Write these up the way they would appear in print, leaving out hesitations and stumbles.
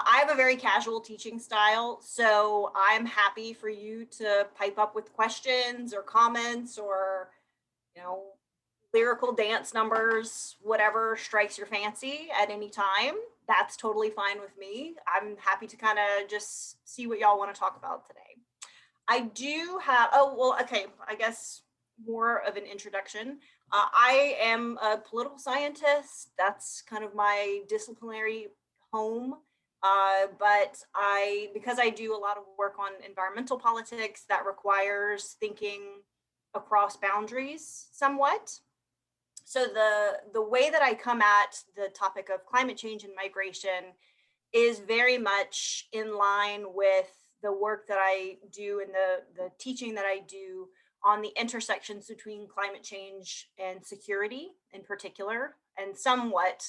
I have a very casual teaching style, so I'm happy for you to pipe up with questions or comments or, you know, lyrical dance numbers, whatever strikes your fancy at any time. That's totally fine with me. I'm happy to kind of just see what y'all want to talk about today. I do have, oh, well, okay, I guess more of an introduction. I am a political scientist. That's kind of my disciplinary home. But because I do a lot of work on environmental politics, that requires thinking across boundaries somewhat. So the way that I come at the topic of climate change and migration is very much in line with the work that I do and the teaching that I do on the intersections between climate change and security in particular, and somewhat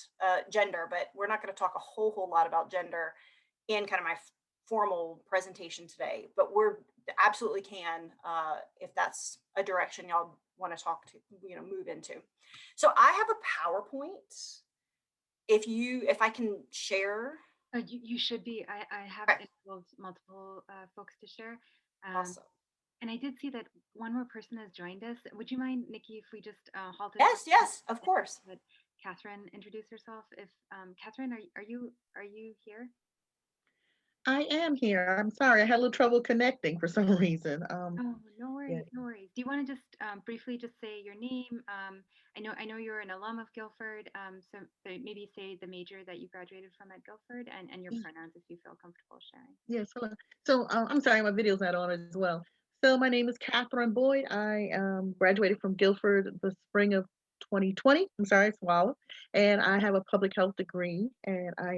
gender, but we're not going to talk a whole lot about gender in kind of my formal presentation today, but we're absolutely can if that's a direction y'all want to talk to, move into. So I have a PowerPoint. If I can share. You should be. I have Okay, enabled multiple folks to share. Um, awesome. and I did see that one more person has joined us. Would you mind, Nikki, if we just halted for Yes, a moment yes, of and course. let Catherine introduce herself? If Catherine, are you here? I am here. I'm sorry, I had a little trouble connecting for some reason. Oh, no Yeah. worries, no worries. Do you want to just briefly just say your name? I know you're an alum of Guilford, so maybe say the major that you graduated from at Guilford and your pronouns if you feel comfortable sharing. Yes, hello. So I'm sorry, my video's not on as well. So my name is Catherine Boyd. I graduated from Guilford the spring of 2020. I'm sorry, it's Swallow. And I have a public health degree, and I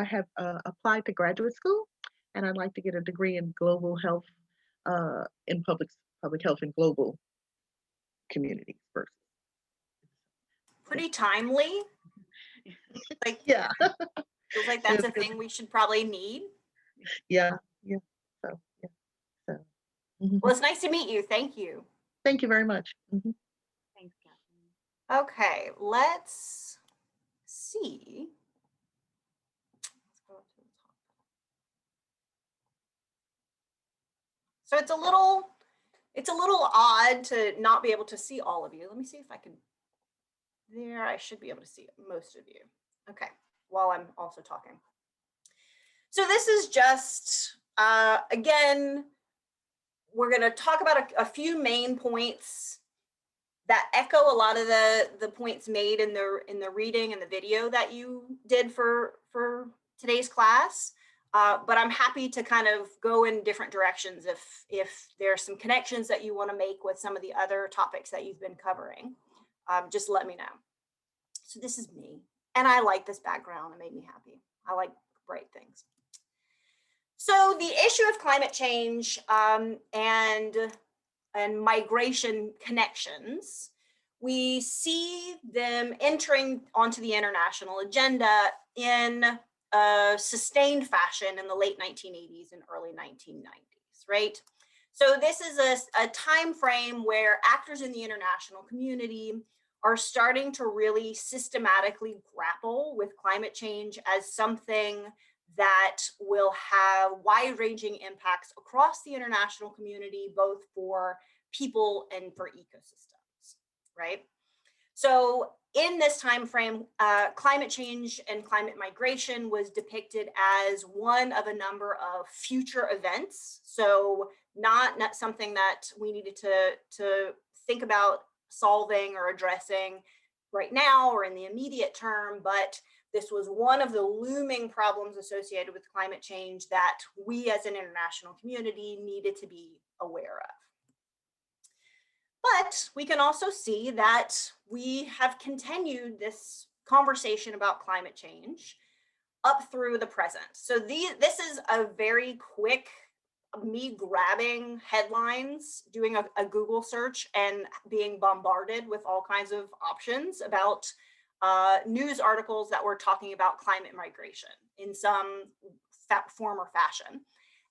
have applied to graduate school, and I'd like to get a degree in global health, in public health and global communities first. Yeah. Pretty timely. Like, Yeah. feels like Yeah, that's a because thing we should probably need. yeah, yeah. So yeah. So Well, mhm. it's nice to meet you. Thank you. Thank you very much. Thanks, Catherine. Okay, let's see. Let's go to the top. So it's a little odd to not be able to see all of you. Let me see if I can. There, I should be able to see most of you. Okay, while I'm also talking. So this is just, again, we're going to talk about a few main points that echo a lot of the points made in the reading and the video that you did for today's class. But I'm happy to kind of go in different directions if there's some connections that you want to make with some of the other topics that you've been covering. Just let me know. So this is me, and I like this background. It made me happy. I like bright things. So the issue of climate change and migration connections, we see them entering onto the international agenda in a sustained fashion in the late 1980s and early 1990s, right? So this is a time frame where actors in the international community are starting to really systematically grapple with climate change as something that will have wide-ranging impacts across the international community, both for people and for ecosystems, right? So in this time frame, climate change and climate migration was depicted as one of a number of future events. So not something that we needed to think about solving or addressing right now or in the immediate term, but this was one of the looming problems associated with climate change that we as an international community needed to be aware of. But we can also see that we have continued this conversation about climate change up through the present. So this is a very quick me grabbing headlines, doing a Google search and being bombarded with all kinds of options about news articles that were talking about climate migration in some form or fashion.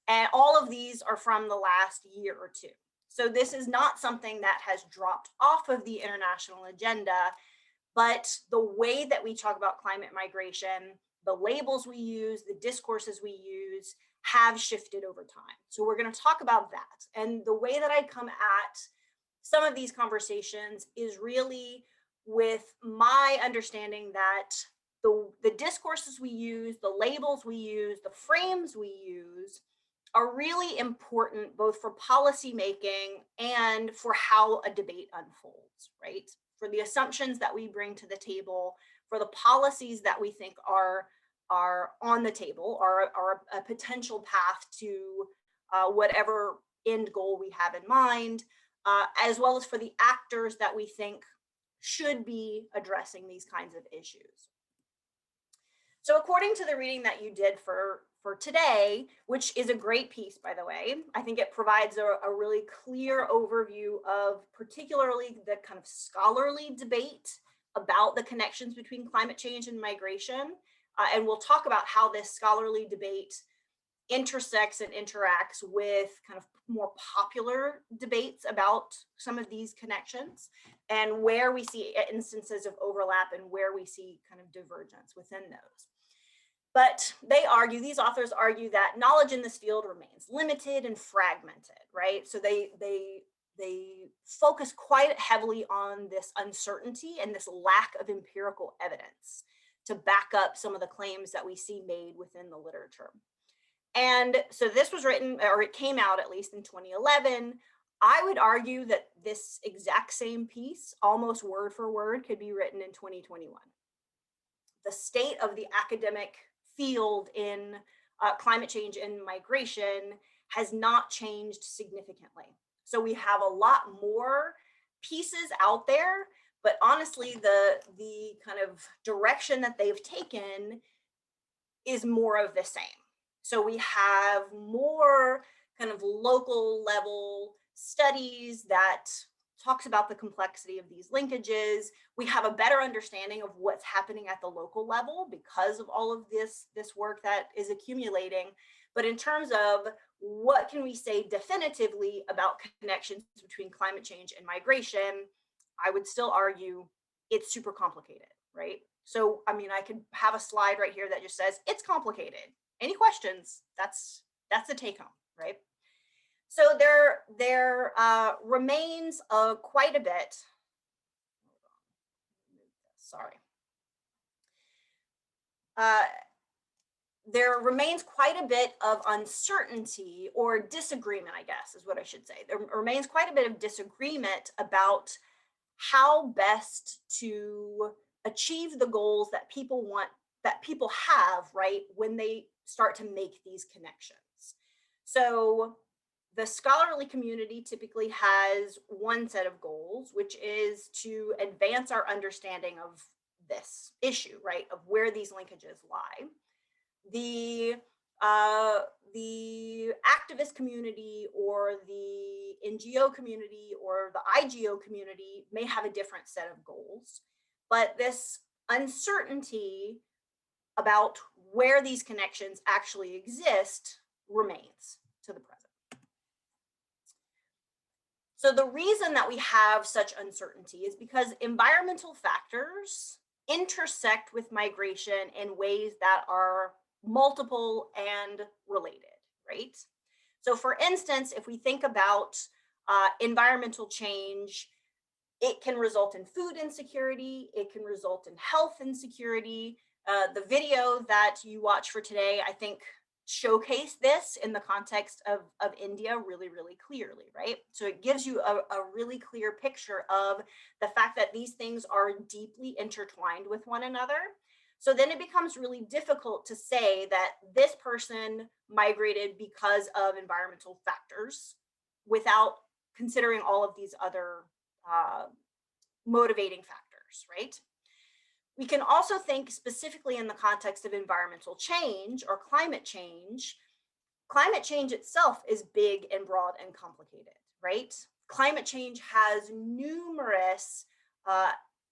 And all of these are from the last year or two. So this is not something that has dropped off of the international agenda, but the way that we talk about climate migration, the labels we use, the discourses we use have shifted over time. So we're going to talk about that. And the way that I come at some of these conversations is really with my understanding that the discourses we use, the labels we use, the frames we use are really important both for policy making and for how a debate unfolds, right? For the assumptions that we bring to the table, for the policies that we think are on the table, are a potential path to whatever end goal we have in mind, as well as for the actors that we think should be addressing these kinds of issues. So according to the reading that you did for today, which is a great piece, by the way, I think it provides a really clear overview of particularly the kind of scholarly debate about the connections between climate change and migration. And we'll talk about how this scholarly debate intersects and interacts with kind of more popular debates about some of these connections and where we see instances of overlap and where we see kind of divergence within those. But these authors argue that knowledge in this field remains limited and fragmented, right? So they focus quite heavily on this uncertainty and this lack of empirical evidence to back up some of the claims that we see made within the literature. And so this was written, or it came out at least in 2011. I would argue that this exact same piece, almost word for word, could be written in 2021. The state of the academic field in climate change and migration has not changed significantly. So we have a lot more pieces out there, but honestly, the kind of direction that they've taken is more of the same. So we have more kind of local level studies that talks about the complexity of these linkages. We have a better understanding of what's happening at the local level because of all of this work that is accumulating. But in terms of what can we say definitively about connections between climate change and migration, I would still argue it's super complicated, right? So, I mean, I could have a slide right here that just says it's complicated. Any questions? That's the take home, right? So there remains quite a bit. Sorry. There remains quite a bit of uncertainty or disagreement, I guess is what I should say. There remains quite a bit of disagreement about how best to achieve the goals that people want, that people have, right, when they start to make these connections. So the scholarly community typically has one set of goals, which is to advance our understanding of this issue, right, of where these linkages lie. The activist community or the NGO community or the IGO community may have a different set of goals, but this uncertainty about where these connections actually exist remains to the present. So the reason that we have such uncertainty is because environmental factors intersect with migration in ways that are multiple and related, right? So for instance, if we think about environmental change, it can result in food insecurity, it can result in health insecurity. The video that you watch for today, I think, showcase this in the context of India really, really clearly, right? So it gives you a really clear picture of the fact that these things are deeply intertwined with one another. So then it becomes really difficult to say that this person migrated because of environmental factors without considering all of these other motivating factors, right? We can also think specifically in the context of environmental change or climate change. Climate change itself is big and broad and complicated, right? Climate change has numerous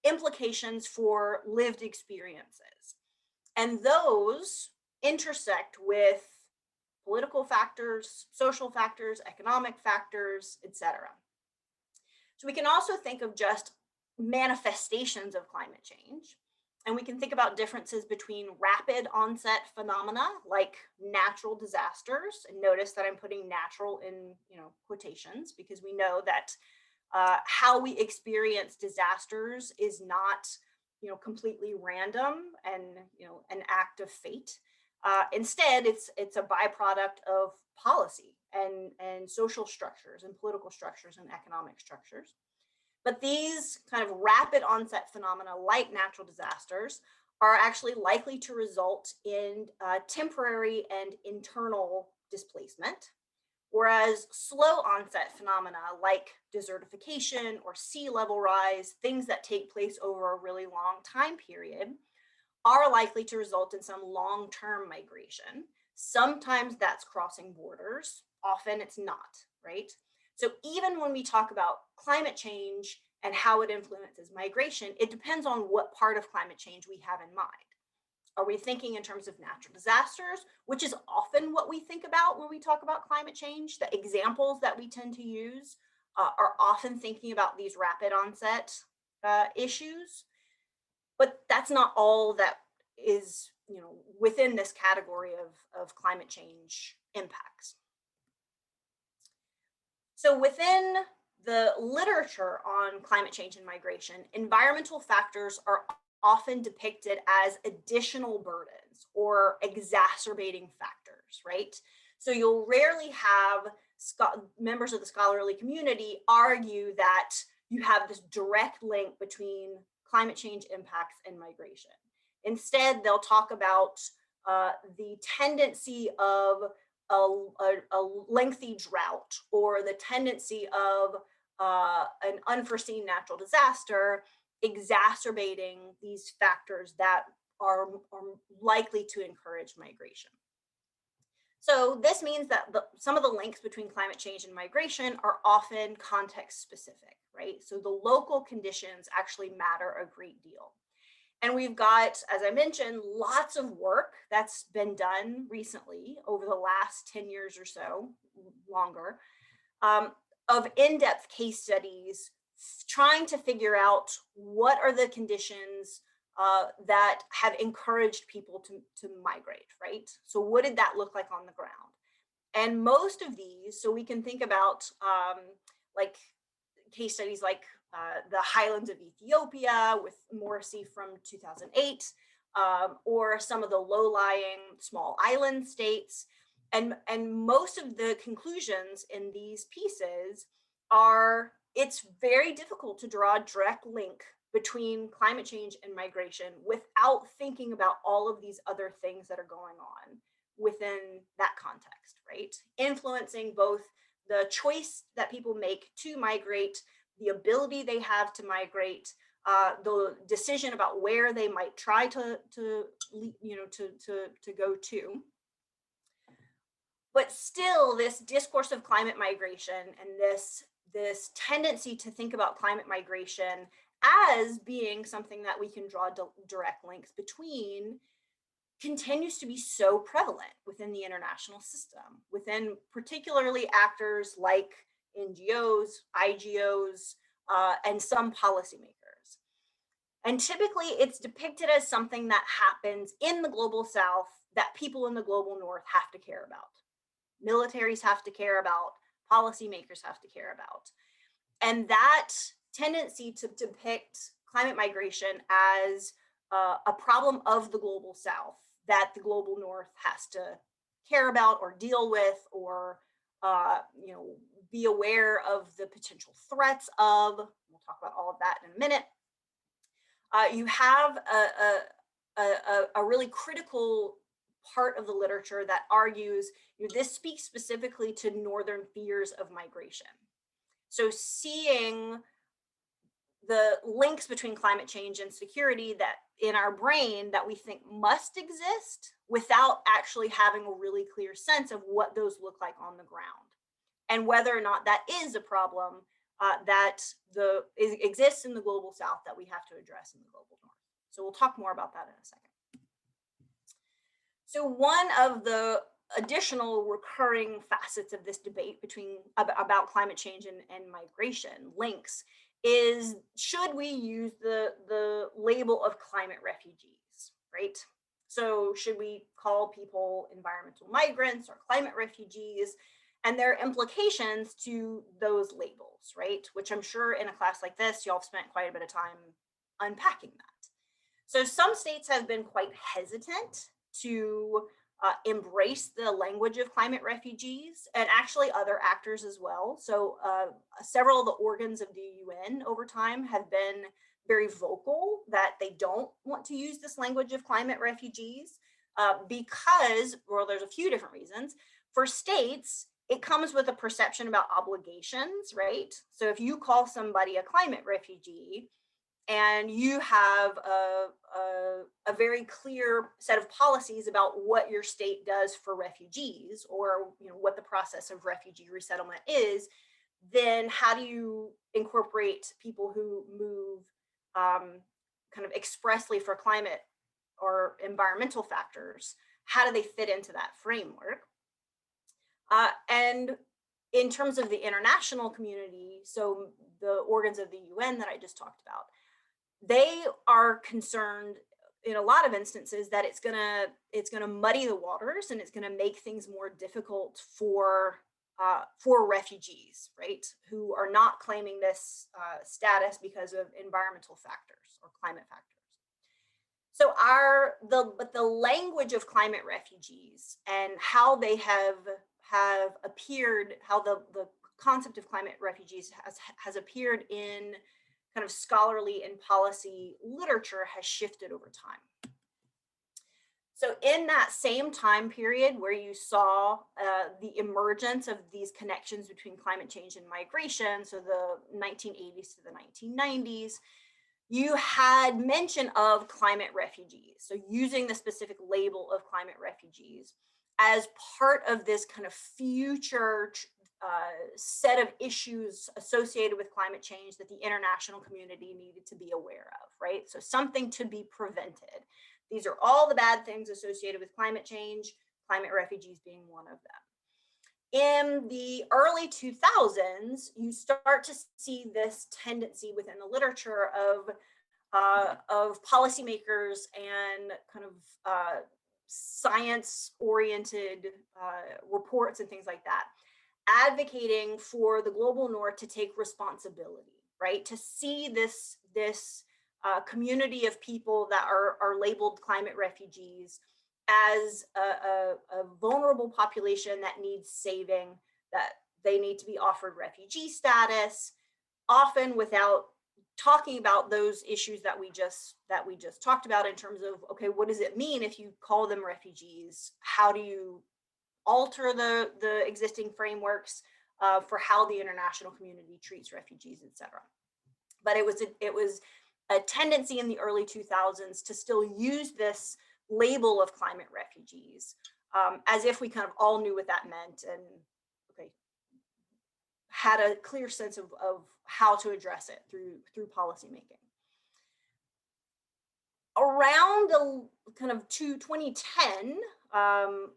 implications for lived experiences. And those intersect with political factors, social factors, economic factors, etc. So we can also think of just manifestations of climate change. And we can think about differences between rapid onset phenomena like natural disasters. And notice that I'm putting natural in, quotations, because we know that how we experience disasters is not, completely random and, an act of fate. Instead, it's a byproduct of policy and social structures and political structures and economic structures. But these kind of rapid onset phenomena, like natural disasters, are actually likely to result in temporary and internal displacement, whereas slow onset phenomena like desertification or sea level rise, things that take place over a really long time period, are likely to result in some long-term migration. Sometimes that's crossing borders, often it's not, right? So even when we talk about climate change and how it influences migration, it depends on what part of climate change we have in mind. Are we thinking in terms of natural disasters, which is often what we think about when we talk about climate change? The examples that we tend to use are often thinking about these rapid onset issues, but that's not all that is, within this category of climate change impacts. So within the literature on climate change and migration, environmental factors are often depicted as additional burdens or exacerbating factors, right? So you'll rarely have members of the scholarly community argue that you have this direct link between climate change impacts and migration. Instead, they'll talk about the tendency of a lengthy drought or the tendency of an unforeseen natural disaster exacerbating these factors that are likely to encourage migration. So this means that some of the links between climate change and migration are often context specific, right? So the local conditions actually matter a great deal. And we've got, as I mentioned, lots of work that's been done recently over the last 10 years or so, longer, of in-depth case studies trying to figure out what are the conditions that have encouraged people to migrate, right? So what did that look like on the ground? And most of these, so we can think about like case studies like the highlands of Ethiopia with Morrissey from 2008, or some of the low-lying small island states. And most of the conclusions in these pieces are, it's very difficult to draw a direct link between climate change and migration without thinking about all of these other things that are going on within that context, right? Influencing both the choice that people make to migrate, the ability they have to migrate, the decision about where they might try to go to. But still, this discourse of climate migration and this tendency to think about climate migration as being something that we can draw direct links between continues to be so prevalent within the international system, within particularly actors like NGOs, IGOs, and some policymakers. And typically it's depicted as something that happens in the global south that people in the global north have to care about. Militaries have to care about, policymakers have to care about. And that tendency to depict climate migration as a problem of the global south that the global north has to care about or deal with, or be aware of the potential threats of. We'll talk about all of that in a minute. You have a really critical part of the literature that argues this speaks specifically to northern fears of migration. So seeing the links between climate change and security that in our brain that we think must exist without actually having a really clear sense of what those look like on the ground, and whether or not that is a problem that exists in the global south that we have to address in the global north. So we'll talk more about that in a second. So one of the additional recurring facets of this debate about climate change and migration links is, should we use the label of climate refugees, right? So should we call people environmental migrants or climate refugees? And their implications to those labels, right? Which I'm sure in a class like this, y'all have spent quite a bit of time unpacking that. So some states have been quite hesitant to embrace the language of climate refugees, and actually other actors as well. So several of the organs of the UN over time have been very vocal that they don't want to use this language of climate refugees because, well, there's a few different reasons. For states, it comes with a perception about obligations, right? So if you call somebody a climate refugee, and you have a very clear set of policies about what your state does for refugees, or what the process of refugee resettlement is, then how do you incorporate people who move kind of expressly for climate or environmental factors? How do they fit into that framework? And in terms of the international community, so the organs of the UN that I just talked about, they are concerned in a lot of instances that it's gonna muddy the waters, and it's gonna make things more difficult for refugees, right, who are not claiming this status because of environmental factors or climate factors. So the language of climate refugees and how they have appeared, how the concept of climate refugees has appeared in kind of scholarly and policy literature has shifted over time. So in that same time period where you saw the emergence of these connections between climate change and migration, so the 1980s to the 1990s, you had mention of climate refugees. So using the specific label of climate refugees as part of this kind of future set of issues associated with climate change that the international community needed to be aware of, right? So something to be prevented. These are all the bad things associated with climate change, climate refugees being one of them. In the early 2000s, you start to see this tendency within the literature of policymakers and kind of science-oriented reports and things like that, advocating for the global north to take responsibility, right? To see this community of people that are labeled climate refugees as a vulnerable population that needs saving, that they need to be offered refugee status, often without talking about those issues that we just talked about in terms of, okay, what does it mean if you call them refugees? How do you alter the existing frameworks for how the international community treats refugees, et cetera? But it was a tendency in the early 2000s to still use this label of climate refugees as if we kind of all knew what that meant and had a clear sense of how to address it through policymaking. Around kind of 2010,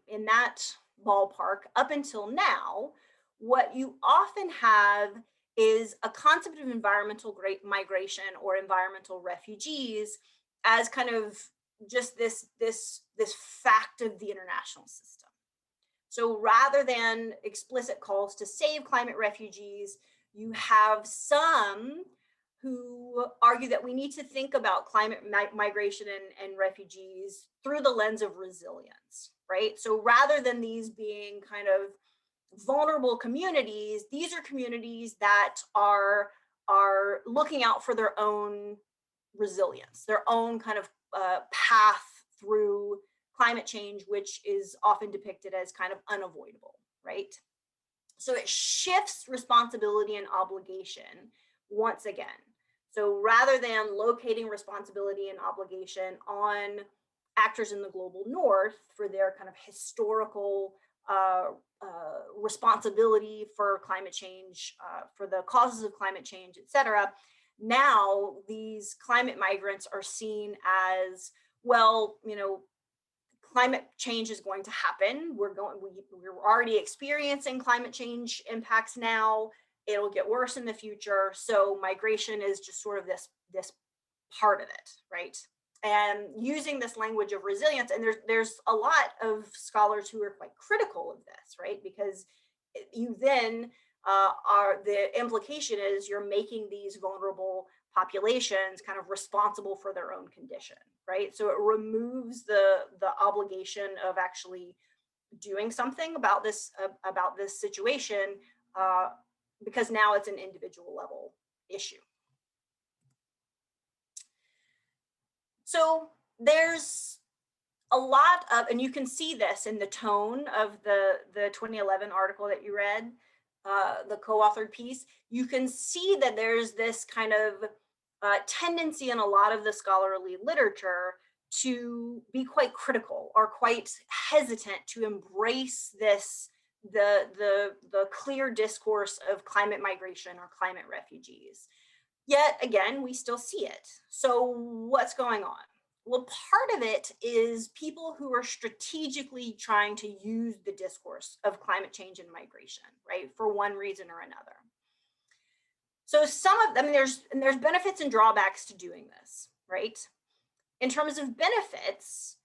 in that ballpark, up until now, what you often have is a concept of environmental migration or environmental refugees as kind of just this fact of the international system. So rather than explicit calls to save climate refugees, you have some who argue that we need to think about climate migration and refugees through the lens of resilience, right? So rather than these being kind of vulnerable communities, these are communities that are looking out for their own resilience, their own kind of path through climate change, which is often depicted as kind of unavoidable, right? So it shifts responsibility and obligation once again. So rather than locating responsibility and obligation on actors in the global north for their kind of historical responsibility for climate change, for the causes of climate change, et cetera, now these climate migrants are seen as, well, climate change is going to happen. We're already experiencing climate change impacts now. It'll get worse in the future. So migration is just sort of this part of it, right? And using this language of resilience, and there's a lot of scholars who are quite critical of this, right? Because you then are, the implication is you're making these vulnerable populations kind of responsible for their own condition, right? So it removes the obligation of actually doing something about this situation, because now it's an individual level issue. So there's a lot of, and you can see this in the tone of the 2011 article that you read, the co-authored piece. You can see that there's this kind of tendency in a lot of the scholarly literature to be quite critical or quite hesitant to embrace this, the clear discourse of climate migration or climate refugees. Yet again, we still see it. So what's going on? Well, part of it is people who are strategically trying to use the discourse of climate change and migration, right, for one reason or another. So some of them, there's benefits and drawbacks to doing this, right? In terms of benefits,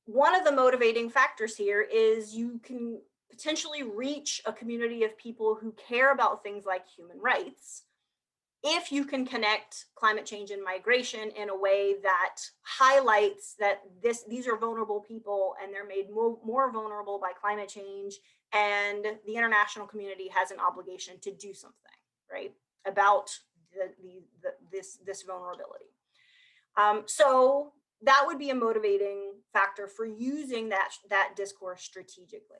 one of the motivating factors here is you can potentially reach a community of people who care about things like human rights if you can connect climate change and migration in a way that highlights that these are vulnerable people and they're made more vulnerable by climate change, and the international community has an obligation to do something, right, about this vulnerability. So that would be a motivating factor for using that discourse strategically.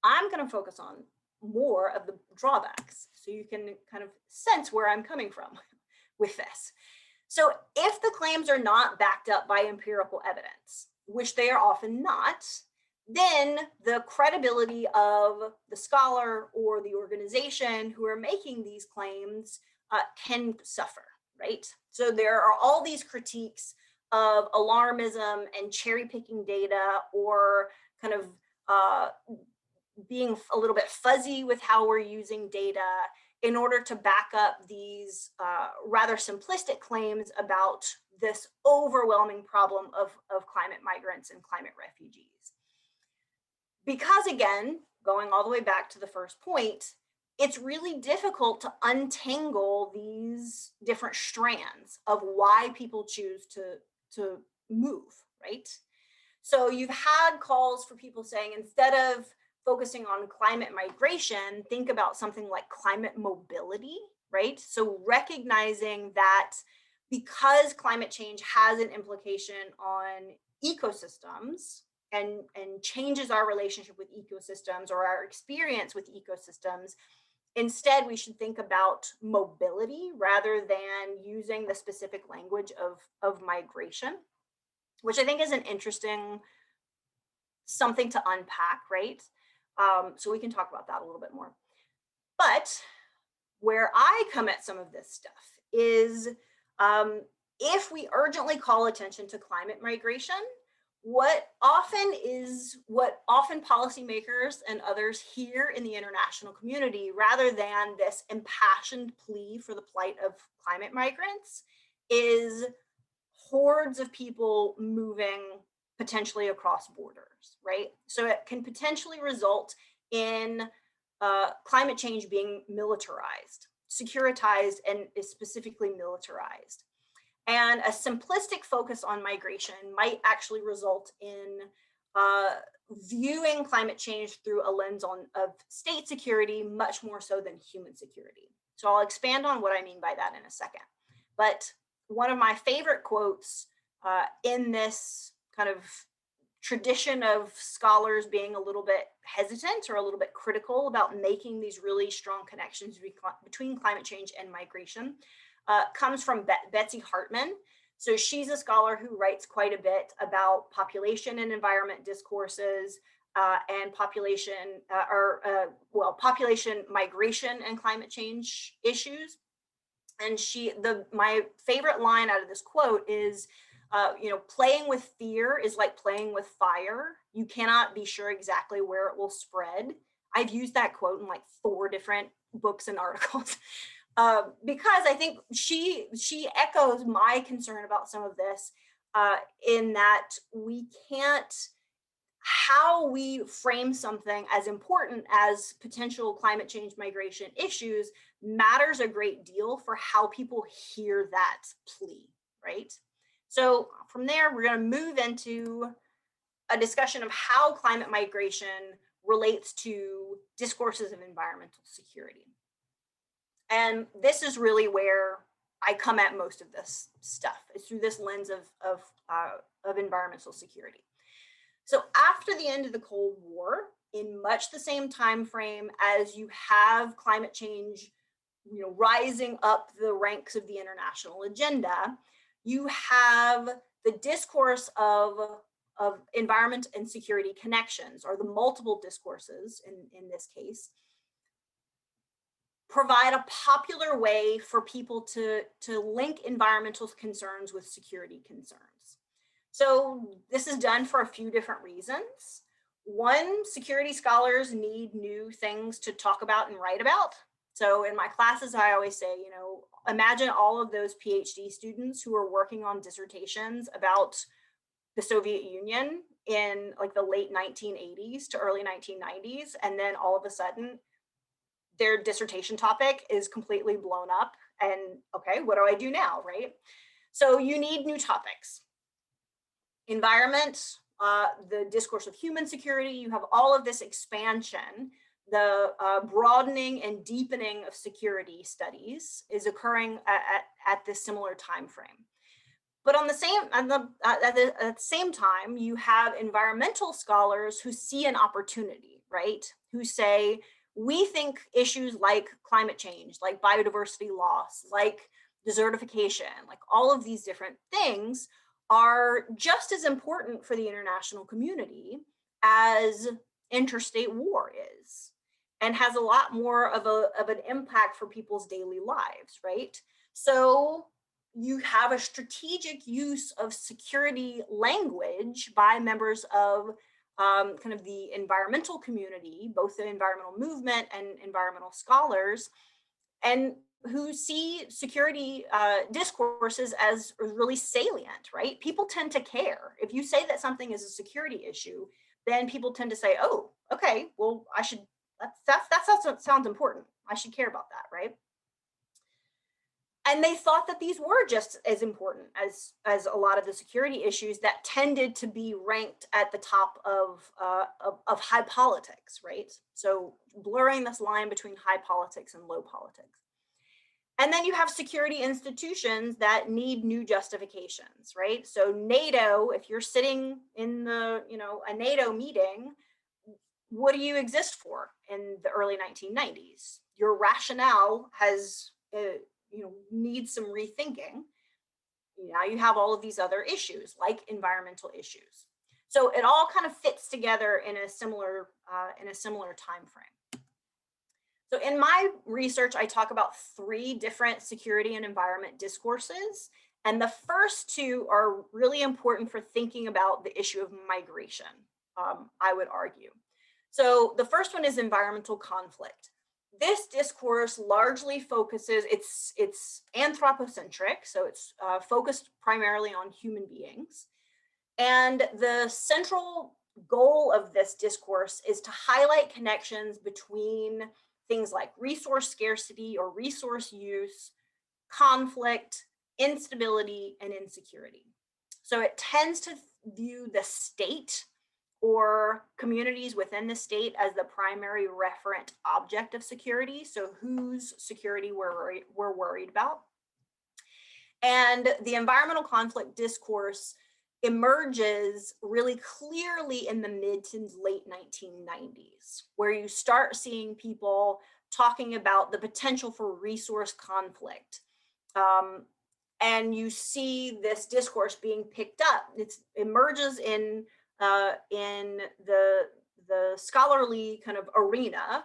I'm going to focus on more of the drawbacks so you can kind of sense where I'm coming from with this. So if the claims are not backed up by empirical evidence, which they are often not, then the credibility of the scholar or the organization who are making these claims can suffer, right? So there are all these critiques of alarmism and cherry picking data, or kind of being a little bit fuzzy with how we're using data in order to back up these rather simplistic claims about this overwhelming problem of climate migrants and climate refugees. Because again, going all the way back to the first point, it's really difficult to untangle these different strands of why people choose to move, right? So you've had calls for people saying, instead of focusing on climate migration, think about something like climate mobility, right? So recognizing that because climate change has an implication on ecosystems and changes our relationship with ecosystems or our experience with ecosystems, instead we should think about mobility rather than using the specific language of migration, which I think is an interesting something to unpack, right? So we can talk about that a little bit more. But where I come at some of this stuff is if we urgently call attention to climate migration, what often policymakers and others hear in the international community, rather than this impassioned plea for the plight of climate migrants, is hordes of people moving potentially across borders, right? So it can potentially result in climate change being militarized, securitized, and is specifically militarized. And a simplistic focus on migration might actually result in viewing climate change through a lens of state security much more so than human security. So I'll expand on what I mean by that in a second. But one of my favorite quotes in this kind of tradition of scholars being a little bit hesitant or a little bit critical about making these really strong connections between climate change and migration comes from Betsy Hartman. So she's a scholar who writes quite a bit about population and environment discourses and population migration and climate change issues. And my favorite line out of this quote is, playing with fear is like playing with fire. You cannot be sure exactly where it will spread. I've used that quote in like 4 different books and articles. Because I think she echoes my concern about some of this, in that we can't, how we frame something as important as potential climate change migration issues matters a great deal for how people hear that plea, right? So from there, we're going to move into a discussion of how climate migration relates to discourses of environmental security. And this is really where I come at most of this stuff, is through this lens of environmental security. So after the end of the Cold War, in much the same time frame as you have climate change, rising up the ranks of the international agenda, you have the discourse of environment and security connections, or the multiple discourses in this case, provide a popular way for people to link environmental concerns with security concerns. So this is done for a few different reasons. One, security scholars need new things to talk about and write about. So in my classes, I always say, imagine all of those PhD students who are working on dissertations about the Soviet Union in like the late 1980s to early 1990s. And then all of a sudden, their dissertation topic is completely blown up. And okay, what do I do now, right? So you need new topics. Environment, the discourse of human security, you have all of this expansion. The broadening and deepening of security studies is occurring at this similar time frame. But at the same time, you have environmental scholars who see an opportunity, right? Who say, we think issues like climate change, like biodiversity loss, like desertification, like all of these different things are just as important for the international community as interstate war is, and has a lot more of an impact for people's daily lives, right? So you have a strategic use of security language by members of kind of the environmental community, both the environmental movement and environmental scholars, and who see security discourses as really salient, right? People tend to care. If you say that something is a security issue, then people tend to say, oh, okay, well, I should, that sounds important. I should care about that, right? And they thought that these were just as important as a lot of the security issues that tended to be ranked at the top of high politics, right? So blurring this line between high politics and low politics. And then you have security institutions that need new justifications, right? So NATO, if you're sitting in a NATO meeting, what do you exist for in the early 1990s? Your rationale has needs some rethinking. Now you have all of these other issues like environmental issues. So it all kind of fits together in a similar time frame. So in my research, I talk about 3 different security and environment discourses. And the first 2 are really important for thinking about the issue of migration, I would argue. So the first one is environmental conflict. This discourse largely focuses, it's anthropocentric, so it's focused primarily on human beings. And the central goal of this discourse is to highlight connections between things like resource scarcity or resource use, conflict, instability, and insecurity. So it tends to view the state or communities within the state as the primary referent object of security. So whose security we're worried about. And the environmental conflict discourse emerges really clearly in the mid to late 1990s, where you start seeing people talking about the potential for resource conflict. And you see this discourse being picked up. It emerges in the scholarly kind of arena,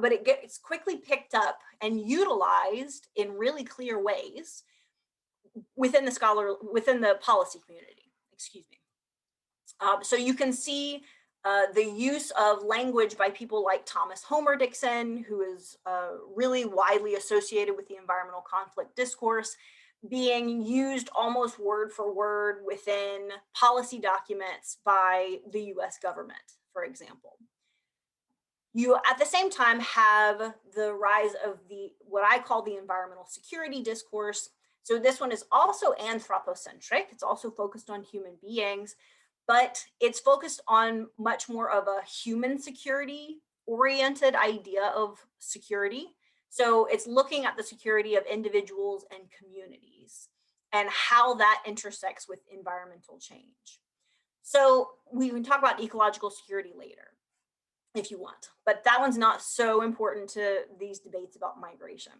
but it gets quickly picked up and utilized in really clear ways within the policy community, excuse me. So you can see the use of language by people like Thomas Homer Dixon, who is really widely associated with the environmental conflict discourse, being used almost word for word within policy documents by the US government, for example. You, at the same time, have the rise of what I call the environmental security discourse. So this one is also anthropocentric. It's also focused on human beings, but it's focused on much more of a human security oriented idea of security. So it's looking at the security of individuals and communities and how that intersects with environmental change. So we can talk about ecological security later if you want, but that one's not so important to these debates about migration.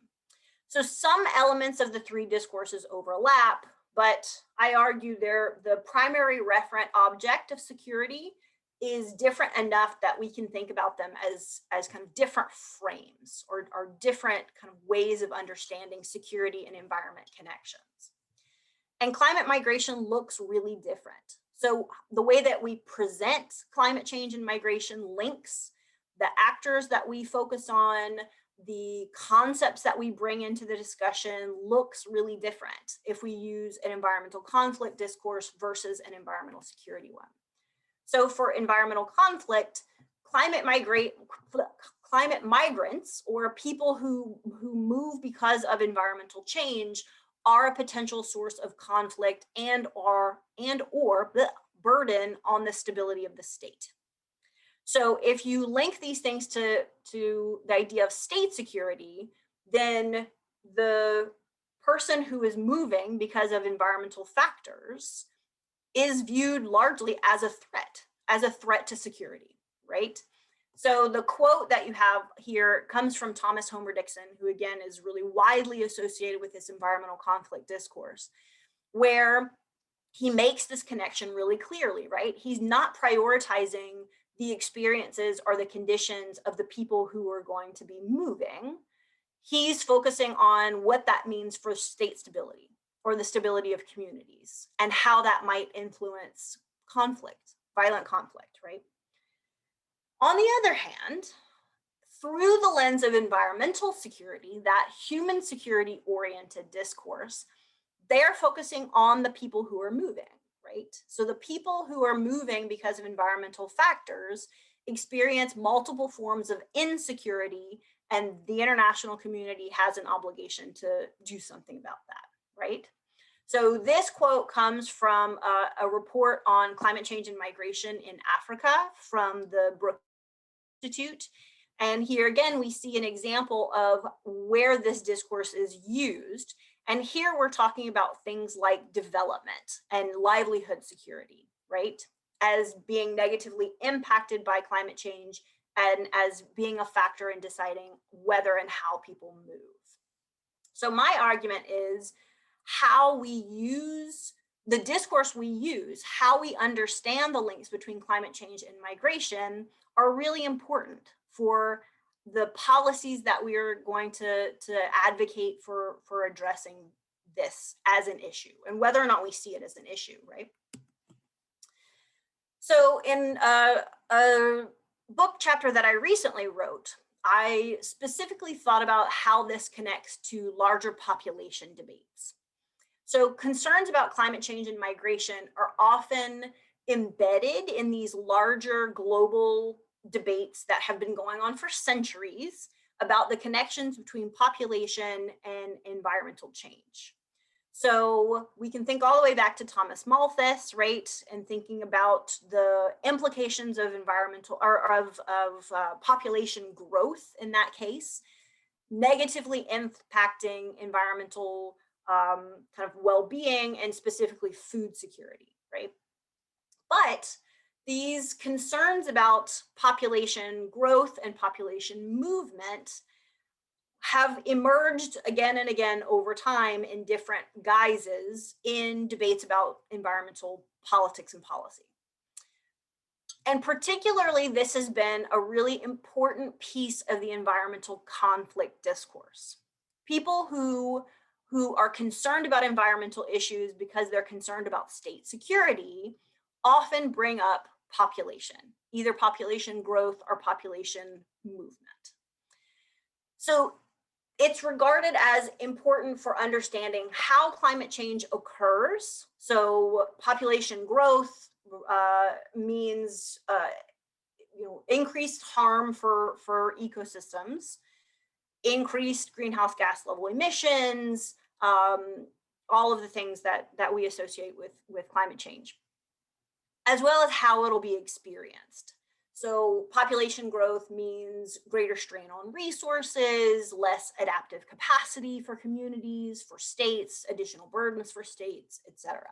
So some elements of the three discourses overlap, but I argue the primary referent object of security is different enough that we can think about them as kind of different frames or different kind of ways of understanding security and environment connections. And climate migration looks really different. So the way that we present climate change and migration links, the actors that we focus on, the concepts that we bring into the discussion looks really different if we use an environmental conflict discourse versus an environmental security one. So for environmental conflict, climate migrants or people who move because of environmental change are a potential source of conflict and or burden on the stability of the state. So if you link these things to the idea of state security, then the person who is moving because of environmental factors is viewed largely as a threat to security, right? So the quote that you have here comes from Thomas Homer Dixon, who again is really widely associated with this environmental conflict discourse, where he makes this connection really clearly, right? He's not prioritizing the experiences or the conditions of the people who are going to be moving. He's focusing on what that means for state stability or the stability of communities and how that might influence conflict, violent conflict, right? On the other hand, through the lens of environmental security, that human security oriented discourse, they're focusing on the people who are moving, right? So the people who are moving because of environmental factors experience multiple forms of insecurity, and the international community has an obligation to do something about that, right? So this quote comes from a report on climate change and migration in Africa from the Brookings Institute. And here again, we see an example of where this discourse is used. And here we're talking about things like development and livelihood security, right? As being negatively impacted by climate change and as being a factor in deciding whether and how people move. So my argument is how we use the discourse we use, how we understand the links between climate change and migration are really important for the policies that we are going to advocate for addressing this as an issue and whether or not we see it as an issue, right? So in a book chapter that I recently wrote, I specifically thought about how this connects to larger population debates. So concerns about climate change and migration are often embedded in these larger global debates that have been going on for centuries about the connections between population and environmental change. So we can think all the way back to Thomas Malthus, right? And thinking about the implications of environmental or of population growth in that case, negatively impacting environmental kind of well-being and specifically food security, right? But these concerns about population growth and population movement have emerged again and again over time in different guises in debates about environmental politics and policy. And particularly, this has been a really important piece of the environmental conflict discourse. People who are concerned about environmental issues because they're concerned about state security often bring up population, either population growth or population movement. So it's regarded as important for understanding how climate change occurs. So population growth means increased harm for ecosystems, increased greenhouse gas level emissions, all of the things that we associate with climate change, as well as how it'll be experienced. So population growth means greater strain on resources, less adaptive capacity for communities, for states, additional burdens for states, etc.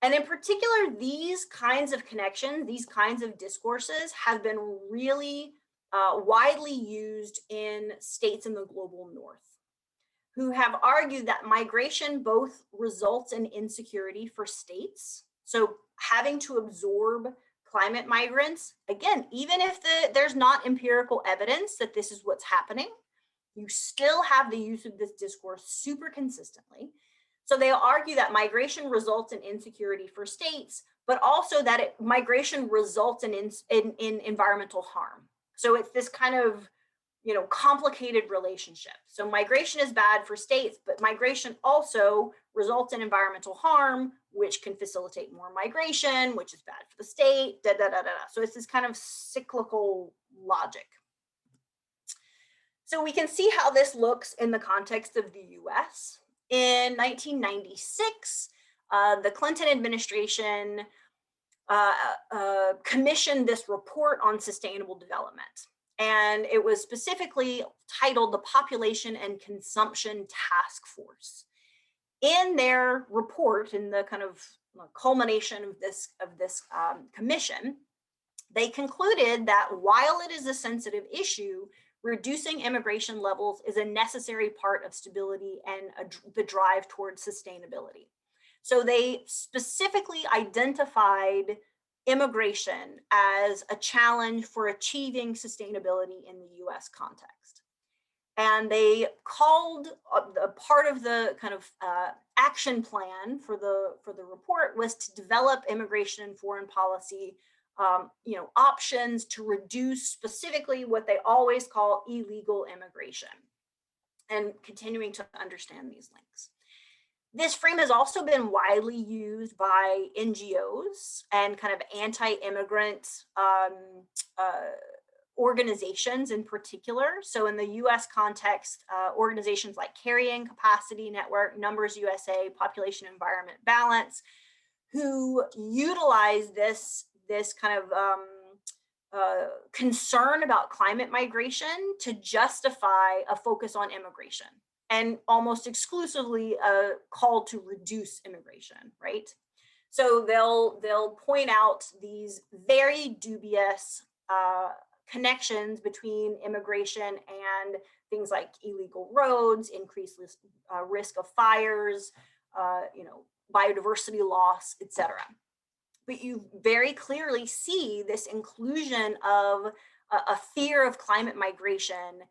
And in particular, these kinds of connections, these kinds of discourses have been really widely used in states in the global north, who have argued that migration both results in insecurity for states. So having to absorb climate migrants, again, even if there's not empirical evidence that this is what's happening, you still have the use of this discourse super consistently. So they argue that migration results in insecurity for states, but also that migration results in environmental harm. So it's this kind of complicated relationship. So migration is bad for states, but migration also results in environmental harm, which can facilitate more migration, which is bad for the state, So it's this kind of cyclical logic. So we can see how this looks in the context of the US. In 1996, the Clinton administration commissioned this report on sustainable development. And it was specifically titled the Population and Consumption Task Force. In their report, in the kind of culmination of this commission, they concluded that while it is a sensitive issue, reducing immigration levels is a necessary part of stability and the drive towards sustainability. So they specifically identified immigration as a challenge for achieving sustainability in the US context. And they called a part of the kind of action plan for the report was to develop immigration and foreign policy options to reduce specifically what they always call illegal immigration, and continuing to understand these links. This frame has also been widely used by NGOs and kind of anti-immigrant organizations in particular. So in the US context, organizations like Carrying Capacity Network, Numbers USA, Population Environment Balance, who utilize this kind of concern about climate migration to justify a focus on immigration, and almost exclusively a call to reduce immigration, right? So they'll point out these very dubious connections between immigration and things like illegal roads, increased risk of fires, biodiversity loss, etc. But you very clearly see this inclusion of a fear of climate migration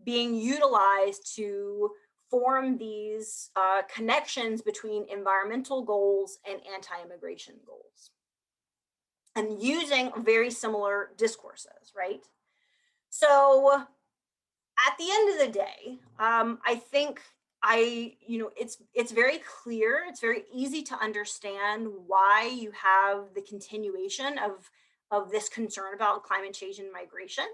being utilized to form these connections between environmental goals and anti-immigration goals, and using very similar discourses, right? So at the end of the day, I think it's very clear, it's very easy to understand why you have the continuation of this concern about climate change and migration.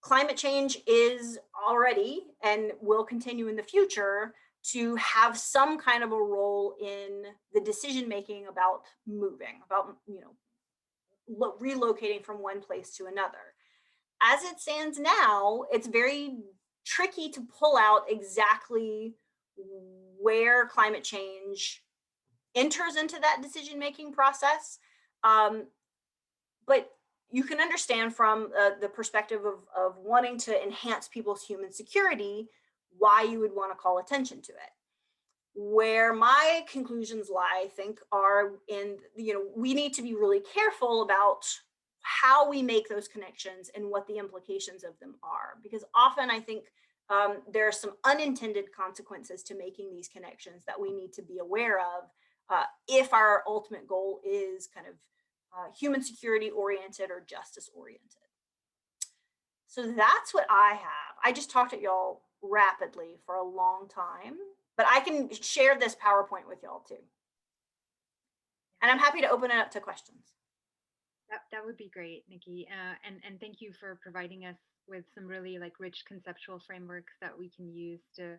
Climate change is already and will continue in the future to have some kind of a role in the decision making about moving, about relocating from one place to another. As it stands now, it's very tricky to pull out exactly where climate change enters into that decision making process, but you can understand from the perspective of wanting to enhance people's human security why you would want to call attention to it. Where my conclusions lie, I think, are in, we need to be really careful about how we make those connections and what the implications of them are, because often I think there are some unintended consequences to making these connections that we need to be aware of if our ultimate goal is kind of human security oriented or justice oriented. So that's what I have. I just talked at y'all rapidly for a long time, but I can share this PowerPoint with y'all too. And I'm happy to open it up to questions. That would be great, Nikki. And thank you for providing us with some really like rich conceptual frameworks that we can use to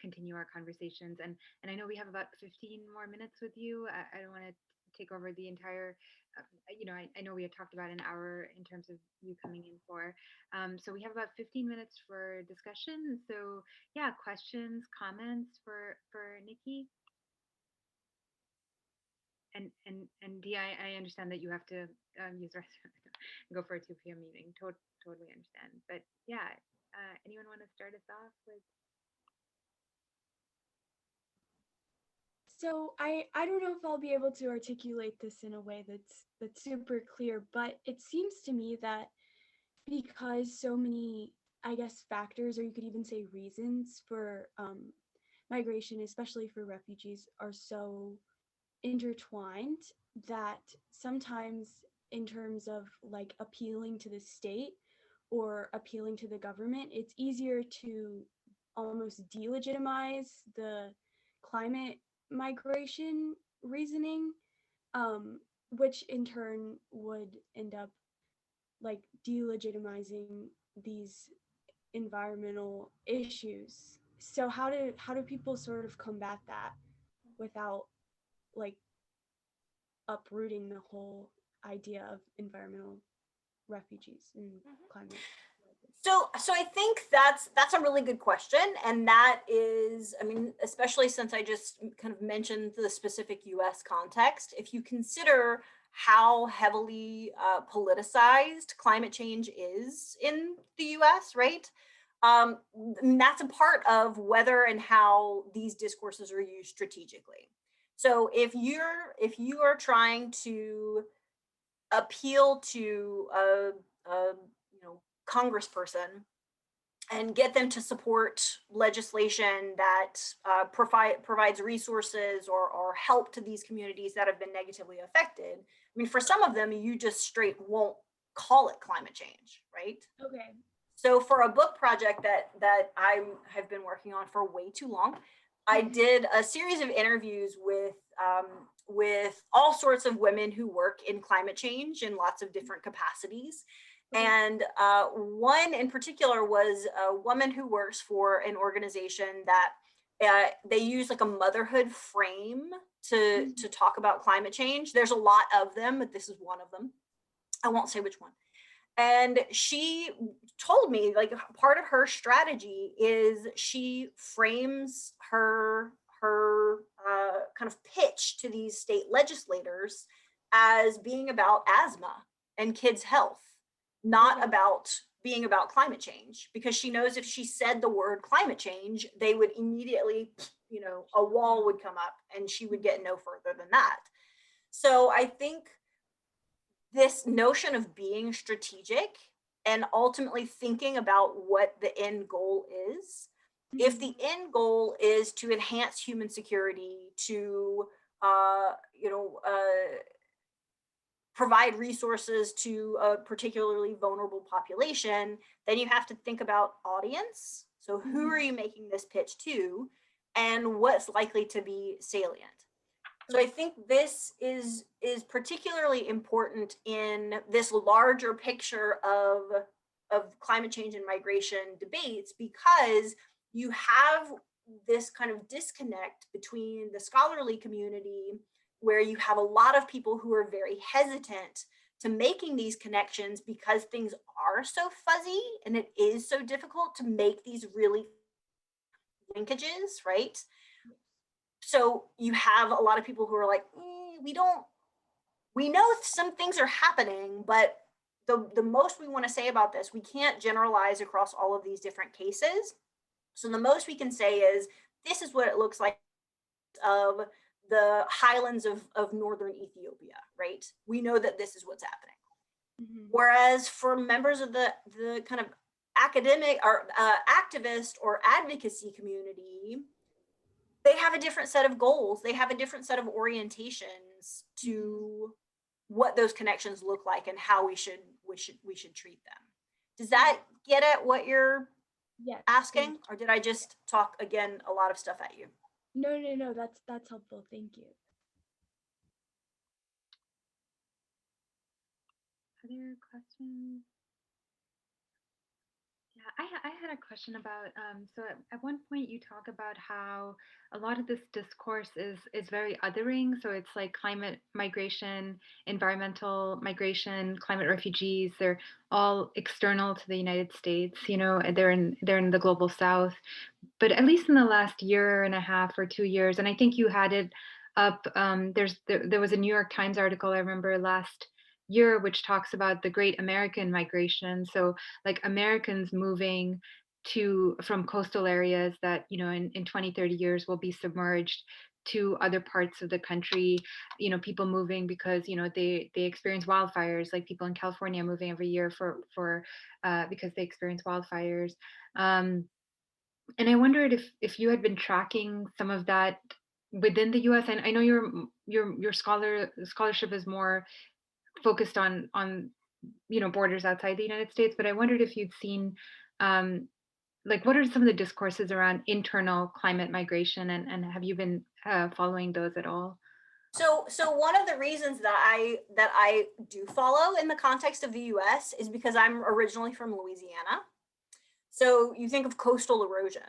continue our conversations. And I know we have about 15 more minutes with you. I don't want to take over the entire, I know we had talked about an hour in terms of you coming in for. So we have about 15 minutes for discussion. So yeah, questions, comments for Nikki. And Dee, I understand that you have to use the restroom and go for a 2 p.m. meeting. Totally understand. But yeah, anyone want to start us off with? So I don't know if I'll be able to articulate this in a way that's super clear, but it seems to me that because so many, I guess, factors, or you could even say reasons for migration, especially for refugees, are so intertwined that sometimes in terms of like appealing to the state or appealing to the government, it's easier to almost delegitimize the climate migration reasoning, which in turn would end up like delegitimizing these environmental issues. So how do people sort of combat that without like uprooting the whole idea of environmental refugees and climate? So I think that's a really good question, and that is, I mean, especially since I just kind of mentioned the specific U.S. context. If you consider how heavily politicized climate change is in the U.S., right? And that's a part of whether and how these discourses are used strategically. So if you are trying to appeal to a congressperson and get them to support legislation that provides resources or help to these communities that have been negatively affected. I mean, for some of them, you just straight won't call it climate change, right? Okay. So for a book project that I have been working on for way too long, I did a series of interviews with all sorts of women who work in climate change in lots of different capacities. And one in particular was a woman who works for an organization that they use like a motherhood frame to talk about climate change. There's a lot of them, but this is one of them. I won't say which one. And she told me like part of her strategy is she frames her kind of pitch to these state legislators as being about asthma and kids' health, not about being about climate change, because she knows if she said the word climate change, they would immediately, a wall would come up and she would get no further than that. So I think this notion of being strategic and ultimately thinking about what the end goal is. If the end goal is to enhance human security, to provide resources to a particularly vulnerable population, then you have to think about audience. So who are you making this pitch to, and what's likely to be salient? So I think this is particularly important in this larger picture of climate change and migration debates, because you have this kind of disconnect between the scholarly community, where you have a lot of people who are very hesitant to making these connections because things are so fuzzy and it is so difficult to make these really linkages, right? So you have a lot of people who are like, we know some things are happening, but the most we want to say about this, we can't generalize across all of these different cases. So the most we can say is, this is what it looks like of the highlands of northern Ethiopia, right? We know that this is what's happening. Whereas for members of the kind of academic or activist or advocacy community, they have a different set of goals. They have a different set of orientations to what those connections look like and how we should treat them. Does that get at what you're Yes. asking, or did I just talk again a lot of stuff at you? No, that's helpful. Thank you. Other questions? Yeah, I had a question about, so at one point you talk about how a lot of this discourse is very othering. So it's like climate migration, environmental migration, climate refugees, they're all external to the United States, you know, and they're in the global south. But at least in the last year and a half or 2 years, and I think you had it up, there was a New York Times article I remember last year, which talks about the Great American Migration. So like Americans moving from coastal areas that, you know, in 20, 30 years will be submerged to other parts of the country, you know, people moving because, you know, they experience wildfires, like people in California moving every year for because they experience wildfires. And I wondered if you had been tracking some of that within the US. And I know your scholarship is more focused on you know, borders outside the United States, but I wondered if you'd seen, um, like, what are some of the discourses around internal climate migration, and have you been following those at all? So one of the reasons that I do follow in the context of the US is because I'm originally from Louisiana. So you think of coastal erosion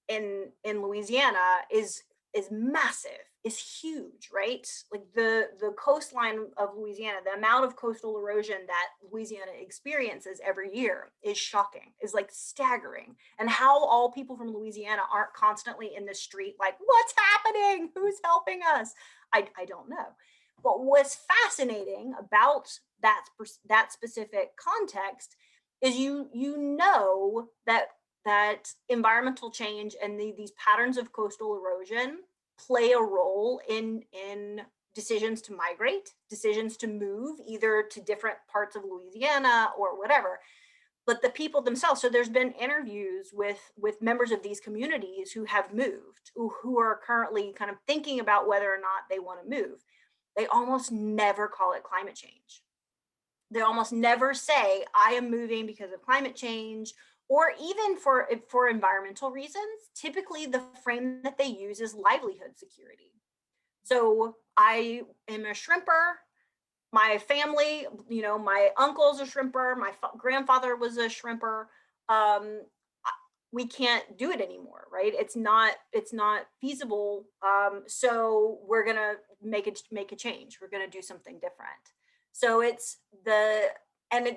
in Louisiana is massive, is huge, right? Like the coastline of Louisiana, the amount of coastal erosion that Louisiana experiences every year is shocking, is like staggering. And how all people from Louisiana aren't constantly in the street like, what's happening? Who's helping us? I don't know. But what's fascinating about that specific context is you know that environmental change and these patterns of coastal erosion play a role in decisions to migrate, decisions to move either to different parts of Louisiana or whatever. But the people themselves, so there's been interviews with members of these communities who have moved, who are currently kind of thinking about whether or not they want to move. They almost never call it climate change. They almost never say, I am moving because of climate change, or even for environmental reasons. Typically the frame that they use is livelihood security. So I am a shrimper. My family, you know, my uncle's a shrimper. My grandfather was a shrimper. We can't do it anymore, right? It's not feasible. So we're gonna make a change. We're gonna do something different. So it's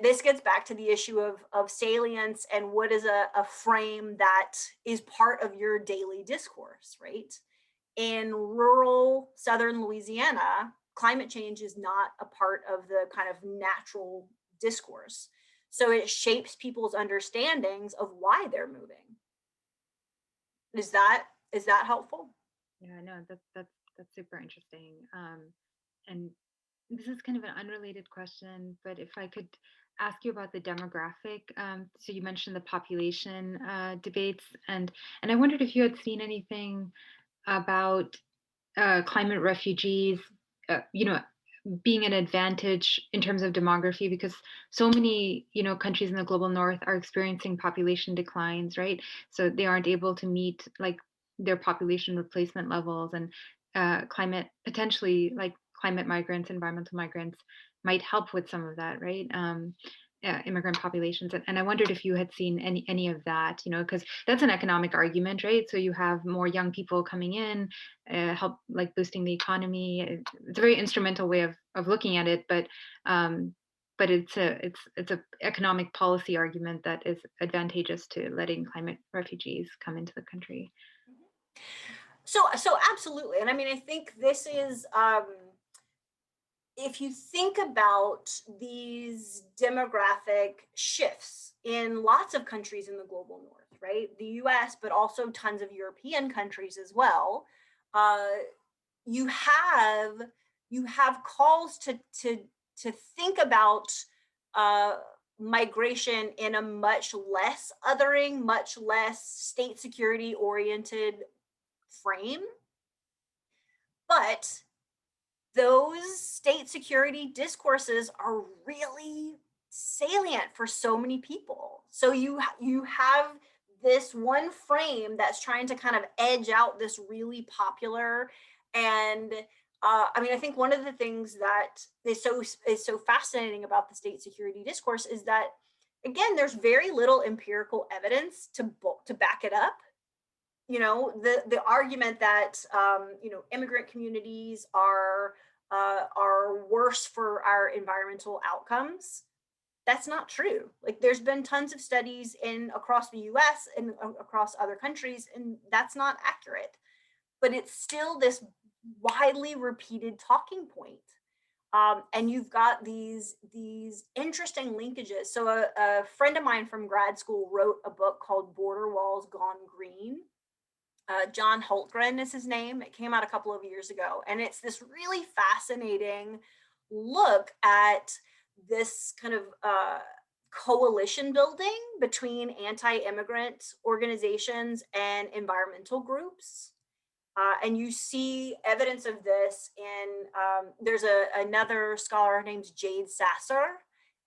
this gets back to the issue of salience and what is a frame that is part of your daily discourse, right? In rural southern Louisiana, climate change is not a part of the kind of natural discourse. So it shapes people's understandings of why they're moving. Is that helpful? Yeah, no, that's super interesting. And this is kind of an unrelated question, but if I could ask you about the demographic. So you mentioned the population debates, and I wondered if you had seen anything about climate refugees, you know, being an advantage in terms of demography, because so many, you know, countries in the global north are experiencing population declines, right? So they aren't able to meet like their population replacement levels, and potentially like climate migrants, environmental migrants might help with some of that, right? Immigrant populations, and I wondered if you had seen any of that, you know, because that's an economic argument, right? So you have more young people coming in, help like boosting the economy. It's a very instrumental way of looking at it, but it's a economic policy argument that is advantageous to letting climate refugees come into the country. So absolutely, and I mean, I think this is if you think about these demographic shifts in lots of countries in the global north, right? The US, but also tons of European countries as well. You have calls to think about migration in a much less othering, much less state security oriented frame. But those state security discourses are really salient for so many people. So you have this one frame that's trying to kind of edge out this really popular and I mean, I think one of the things that is so fascinating about the state security discourse is that, again, there's very little empirical evidence to back it up. You know, the argument that you know, immigrant communities are worse for our environmental outcomes, that's not true. Like, there's been tons of studies in across the US and across other countries, and that's not accurate. But it's still this widely repeated talking point. And you've got these interesting linkages. So a friend of mine from grad school wrote a book called Border Walls Gone Green. John Holtgren is his name. It came out a couple of years ago, and it's this really fascinating look at this kind of coalition building between anti-immigrant organizations and environmental groups. And you see evidence of this in, there's another scholar, her name's Jade Sasser,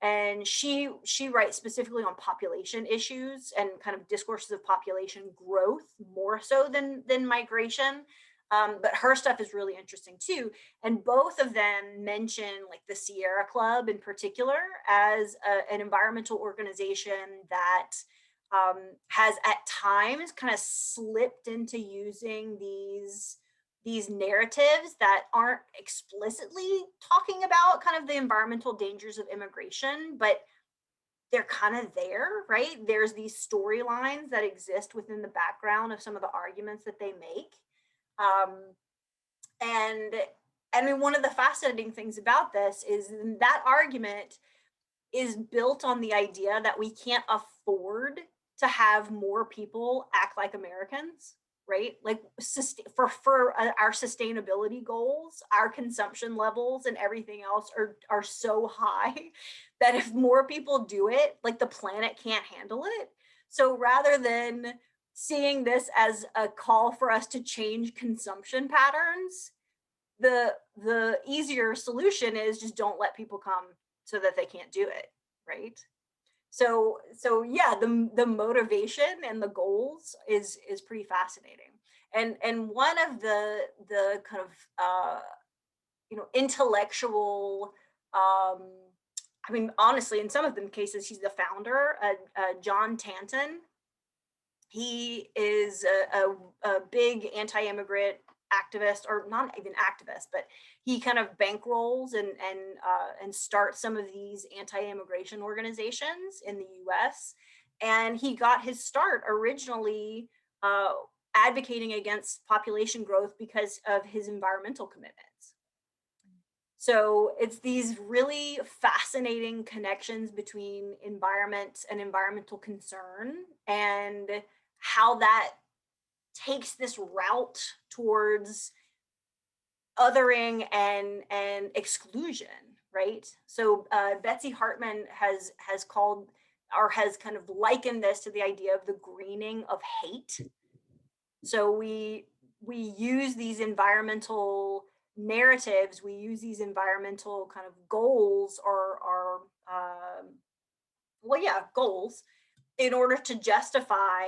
and she writes specifically on population issues and kind of discourses of population growth more so than migration. But her stuff is really interesting too. And both of them mention like the Sierra Club in particular as an environmental organization that has at times kind of slipped into using these narratives that aren't explicitly talking about kind of the environmental dangers of immigration, but they're kind of there, right? There's these storylines that exist within the background of some of the arguments that they make. And I mean, one of the fascinating things about this is that argument is built on the idea that we can't afford to have more people act like Americans, right? Like for our sustainability goals, our consumption levels and everything else are so high that if more people do it, like the planet can't handle it. So rather than seeing this as a call for us to change consumption patterns, the easier solution is just don't let people come so that they can't do it, right? So yeah, the motivation and the goals is pretty fascinating. And one of the kind of you know, intellectual, I mean, honestly, in some of them cases, he's the founder, John Tanton. He is a big anti-immigrant activist, or not even activist, but he kind of bankrolls and starts some of these anti-immigration organizations in the US. And he got his start originally advocating against population growth because of his environmental commitments. So it's these really fascinating connections between environment and environmental concern, and how that takes this route towards othering and exclusion, right? So Betsy Hartman has called, or has kind of likened this to the idea of the greening of hate. So we use these environmental narratives, we use these environmental kind of goals or well, yeah, goals, in order to justify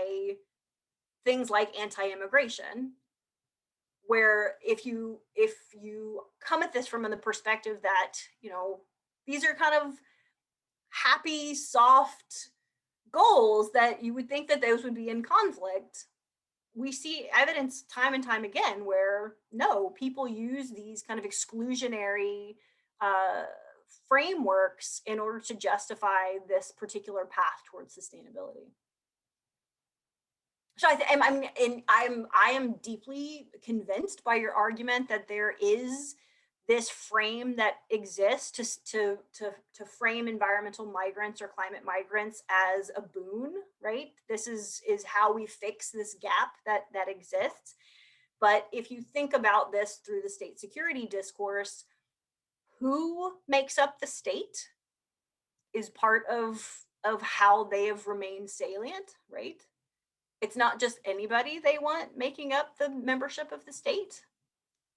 things like anti-immigration, where if you come at this from the perspective that, you know, these are kind of happy, soft goals that you would think that those would be in conflict, we see evidence time and time again where no, people use these kind of exclusionary frameworks in order to justify this particular path towards sustainability. So I am deeply convinced by your argument that there is this frame that exists to frame environmental migrants or climate migrants as a boon, right? This is how we fix this gap that exists. But if you think about this through the state security discourse, who makes up the state is part of how they have remained salient, right? It's not just anybody they want making up the membership of the state.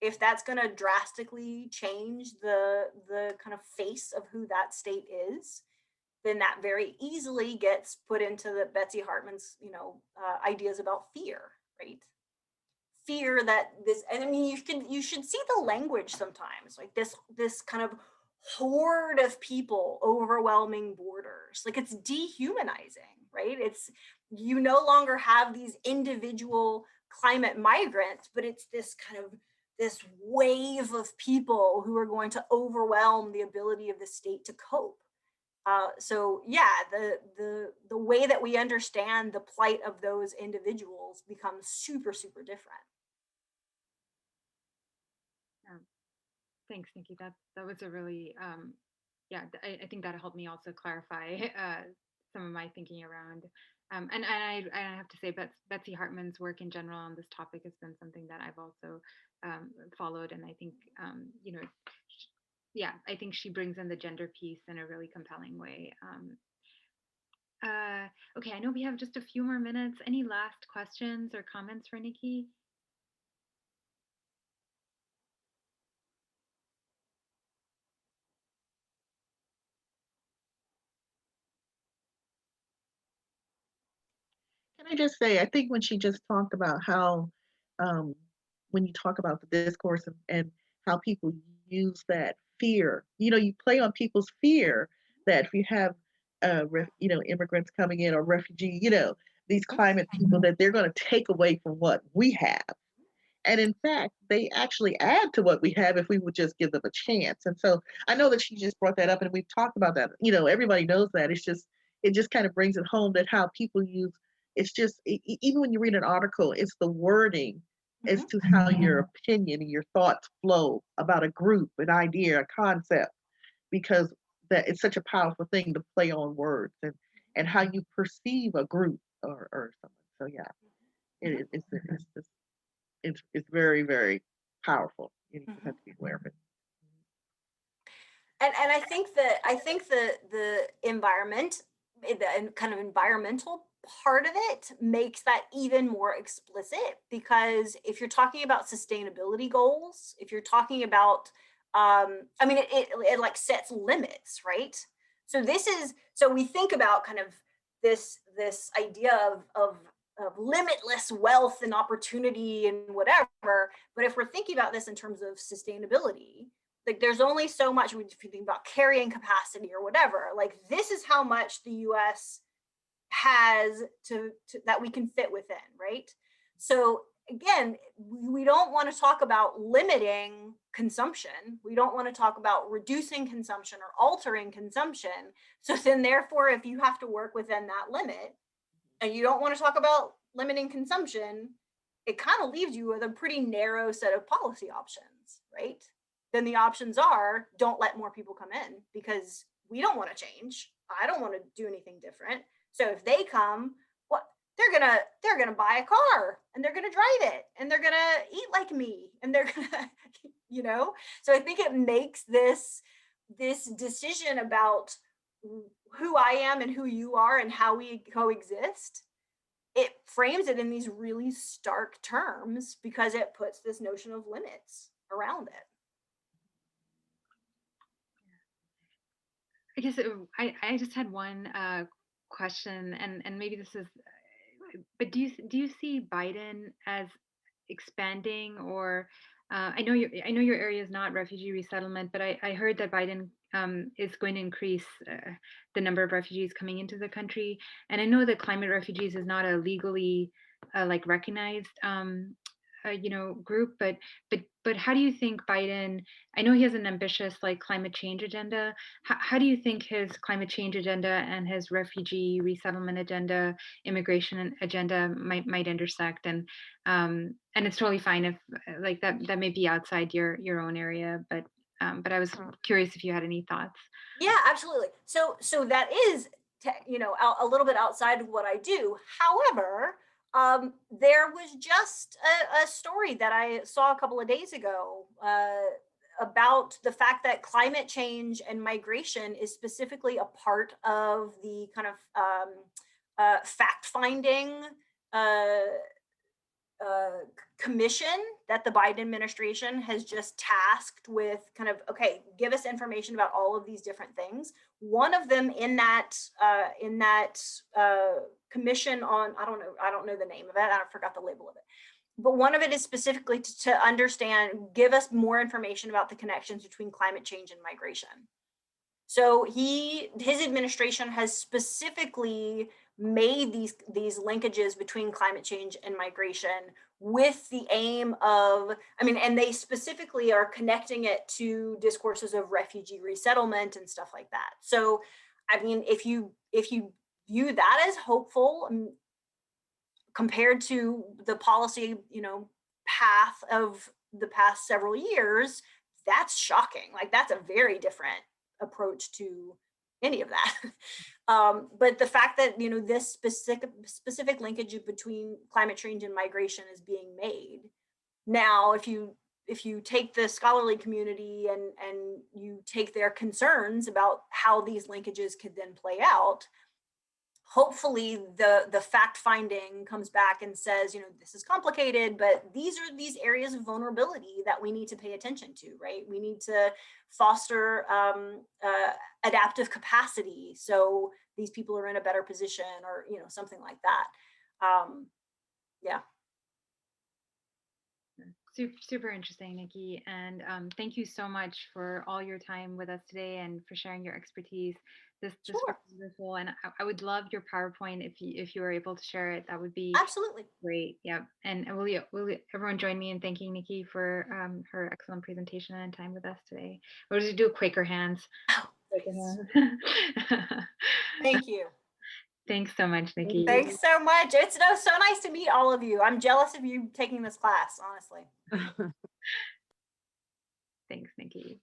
if that's going to drastically change the kind of face of who that state is, then that very easily gets put into the Betsy Hartman's, ideas about fear, right? Fear that this, and I mean, you should see the language sometimes, like this kind of horde of people overwhelming borders. Like, it's dehumanizing, right? It's, you no longer have these individual climate migrants, but it's this kind of this wave of people who are going to overwhelm the ability of the state to cope. So yeah, the way that we understand the plight of those individuals becomes super, super different. Thanks, Nikki. That was a really yeah. I think that helped me also clarify some of my thinking around. And I have to say, Betsy Hartman's work in general on this topic has been something that I've also followed, and I think yeah, I think she brings in the gender piece in a really compelling way. Okay, I know we have just a few more minutes. Any last questions or comments for Nikki? Can I just say, I think when she just talked about how, um, when you talk about the discourse and how people use that fear, you play on people's fear that if you have, immigrants coming in or refugee, these climate people, that they're going to take away from what we have. And in fact, they actually add to what we have if we would just give them a chance. And so I know that she just brought that up and we've talked about that. Everybody knows that. It just kind of brings it home that how people use, it's just, even when you read an article, it's the wording as to how your opinion and your thoughts flow about a group, an idea, a concept, because that it's such a powerful thing to play on words and how you perceive a group or something. So yeah, it's very, very powerful. You just have to be aware of it. And I think the environment, the kind of environmental part of it makes that even more explicit, because if you're talking about sustainability goals, if you're talking about I mean, it like sets limits, right? So we think about kind of this idea of limitless wealth and opportunity and whatever, but if we're thinking about this in terms of sustainability, like there's only so much, if you think about carrying capacity or whatever, like this is how much the US has to that we can fit within, right? So again, we don't want to talk about limiting consumption. We don't want to talk about reducing consumption or altering consumption. So then therefore, if you have to work within that limit and you don't want to talk about limiting consumption, it kind of leaves you with a pretty narrow set of policy options, right? Then the options are, don't let more people come in because we don't want to change. I don't want to do anything different. So if they come, what they're gonna buy a car and they're gonna drive it and they're gonna eat like me and they're gonna, So I think it makes this decision about who I am and who you are and how we coexist, it frames it in these really stark terms because it puts this notion of limits around it. I guess I just had one question, and maybe this is, but do you see Biden as expanding, or I know your area is not refugee resettlement, but I heard that Biden is going to increase the number of refugees coming into the country, and I know that climate refugees is not a legally like recognized group, but how do you think Biden? I know he has an ambitious like climate change agenda. How do you think his climate change agenda and his refugee resettlement agenda, immigration agenda might intersect? And it's totally fine if like that may be outside your own area, but I was curious if you had any thoughts. Yeah, absolutely. So that is a little bit outside of what I do. However, there was just a story that I saw a couple of days ago about the fact that climate change and migration is specifically a part of the kind of fact finding commission that the Biden administration has just tasked with kind of, okay, give us information about all of these different things. One of them in that commission on, I don't know the name of it. I forgot the label of it. But one of it is specifically to understand, give us more information about the connections between climate change and migration. So his administration has specifically made these linkages between climate change and migration with the aim of, and they specifically are connecting it to discourses of refugee resettlement and stuff like that. So, if you view that as hopeful, compared to the policy, path of the past several years, that's shocking. Like, that's a very different approach to any of that. But the fact that, this specific linkage between climate change and migration is being made. Now, if you take the scholarly community and you take their concerns about how these linkages could then play out, hopefully the fact finding comes back and says, this is complicated, but these are these areas of vulnerability that we need to pay attention to, right? We need to foster adaptive capacity so these people are in a better position, or something like that. Yeah. Super interesting, Nikki. And thank you so much for all your time with us today and for sharing your expertise. This Sure. was wonderful. And I would love your PowerPoint if you were able to share it. That would be Absolutely. great. Yeah. And will everyone join me in thanking Nikki for her excellent presentation and time with us today? We'll just do Quaker hands. Oh, Quaker hands. thank you. Thanks so much, Nikki. Thanks so much. It's so nice to meet all of you. I'm jealous of you taking this class, honestly. Thanks, Nikki.